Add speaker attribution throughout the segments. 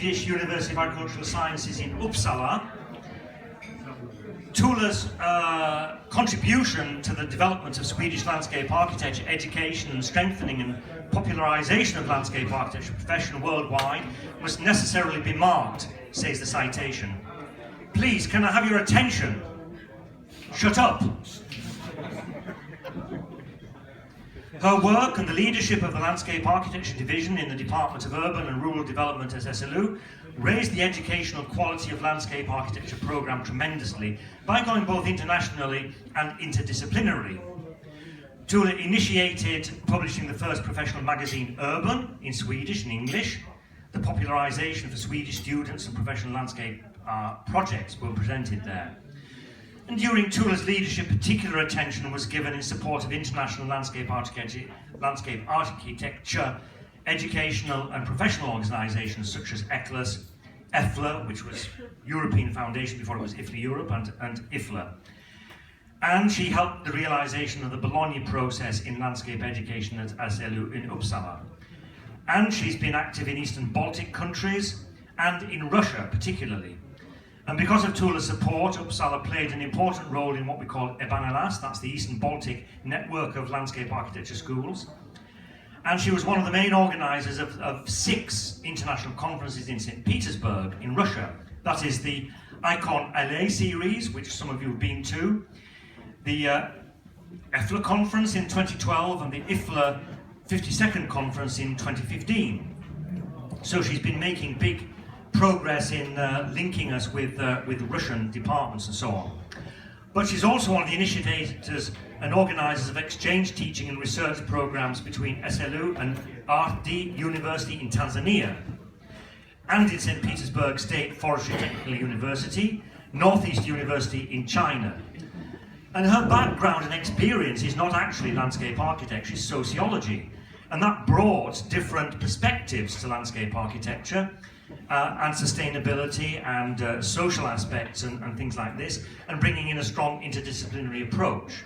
Speaker 1: Swedish University of Agricultural Sciences in Uppsala. Tuula's contribution to the development of Swedish landscape architecture, education and strengthening and popularisation of landscape architecture profession worldwide must necessarily be marked, says the citation. Please, can I have your attention? Shut up. Her work and the leadership of the Landscape Architecture Division in the Department of Urban and Rural Development at SLU raised the educational quality of landscape architecture programme tremendously by going both internationally and interdisciplinarily. Tuula initiated publishing the first professional magazine Urban in Swedish and English. The popularisation for Swedish students and professional landscape projects were presented there. And during Tuula's leadership, particular attention was given in support of international landscape architecture, educational and professional organisations such as ECLAS, EFLA, which was European Foundation before it was IFLA Europe, and IFLA. And she helped the realisation of the Bologna process in landscape education at SLU in Uppsala. And she's been active in Eastern Baltic countries and in Russia particularly. And because of Tuula's support, Uppsala played an important role in what we call ECLAS, that's the Eastern Baltic network of landscape architecture schools. And she was one of the main organisers of 6 international conferences in St. Petersburg in Russia. That is the Icon LA series, which some of you have been to, the EFLA conference in 2012 and the IFLA 52nd conference in 2015. So she's been making big progress in linking us with Russian departments and so on. But she's also one of the initiators and organisers of exchange teaching and research programmes between SLU and RD University in Tanzania, and in St. Petersburg State Forestry Technical University, Northeast University in China. And her background and experience is not actually landscape architecture, it's sociology. And that brought different perspectives to landscape architecture and sustainability and social aspects and things like this, and bringing in a strong interdisciplinary approach.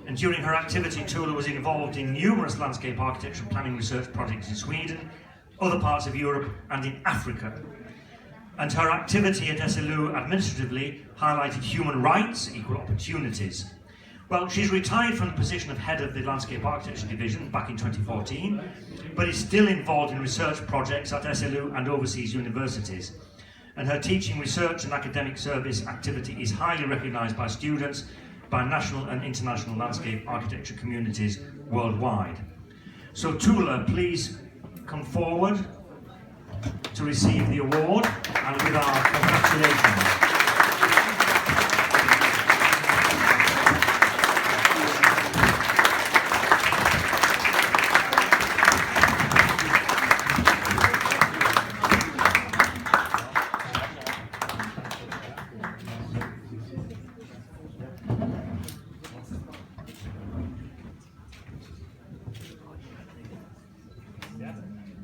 Speaker 1: And during her activity, Tuula was involved in numerous landscape architecture planning research projects in Sweden, other parts of Europe and in Africa. And her activity at SLU administratively highlighted human rights, equal opportunities. Well, she's retired from the position of head of the Landscape Architecture Division back in 2014, but is still involved in research projects at SLU and overseas universities. And her teaching, research and academic service activity is highly recognised by students, by national and international landscape architecture communities worldwide. So Tuula, please come forward to receive the award, and with our congratulations.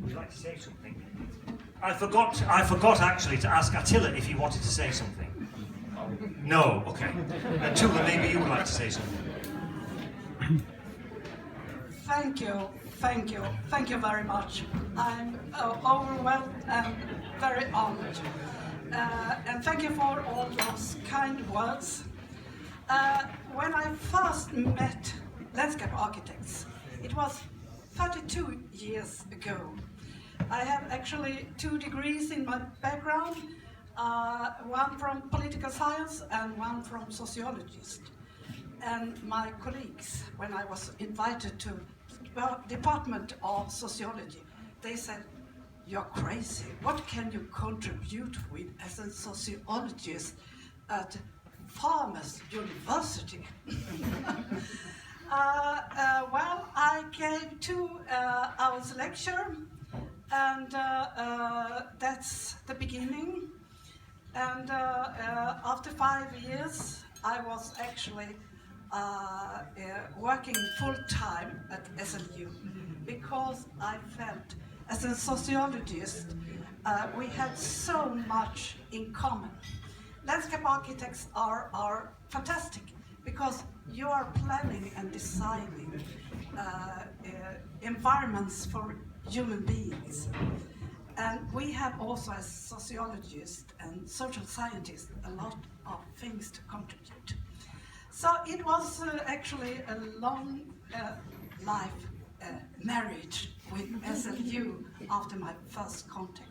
Speaker 1: Would you like to say something? I forgot actually to ask Attila if he wanted to say something. No, okay. Tuula, maybe you would like to say something.
Speaker 2: Thank you very much. I'm overwhelmed and very honored. And thank you for all those kind words. When I first met landscape architects, it was 32 years ago. I have actually 2 degrees in my background, one from political science and one from sociologist. And my colleagues, when I was invited to the Department of Sociology, they said, "You're crazy. What can you contribute with as a sociologist at Farmers University?" Well, I gave 2 hours lecture, and that's the beginning. And after 5 years, I was actually working full-time at SLU, because I felt, as a sociologist, we had so much in common. Landscape architects are fantastic, because you are planning and designing environments for human beings. And we have also, as sociologists and social scientists, a lot of things to contribute. So it was actually a long life marriage with SLU after my first contact.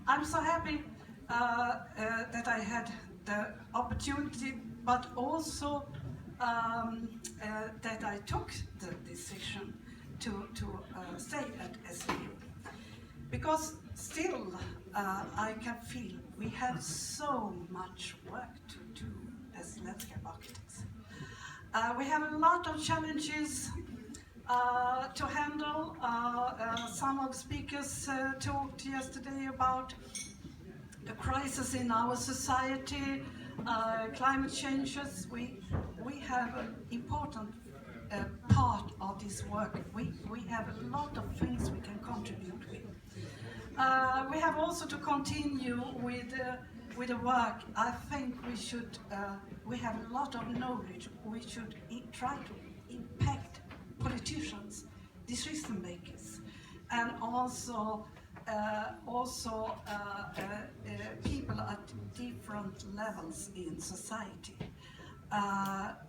Speaker 2: I'm so happy that I had the opportunity, but also that I took the decision to stay at SLU. Because still I can feel we have so much work to do as landscape architects. We have a lot of challenges to handle. Some of the speakers talked yesterday about the crisis in our society, climate changes. We have an important part of this work. We have a lot of things we can contribute with. We have also to continue with the work. I think we should, we have a lot of knowledge. We should try to impact politicians, decision makers, and also people at different levels in society.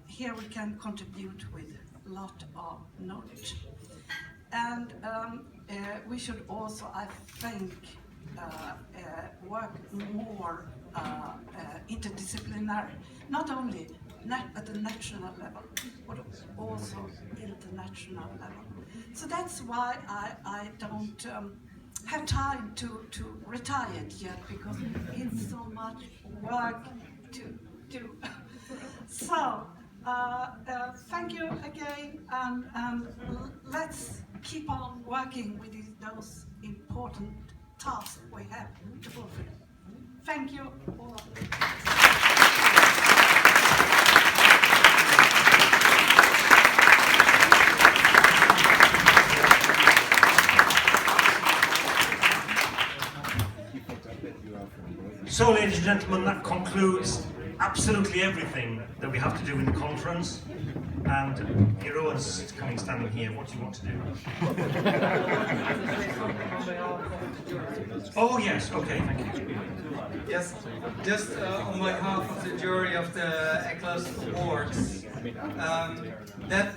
Speaker 2: Here we can contribute with a lot of knowledge. And we should also, I think, work more interdisciplinary, not only at the national level, but also international level. So that's why I don't have time to retire yet, because it's so much work to do. So, thank you again, and let's keep on working with those important tasks we have to fulfill. Thank you all.
Speaker 1: So, ladies and gentlemen, that concludes absolutely everything that we have to do in the conference. And Jeroen's standing here. What do you want to do? Oh yes, okay, thank you.
Speaker 3: Yes, just on behalf of the jury of the ECLAS Awards, that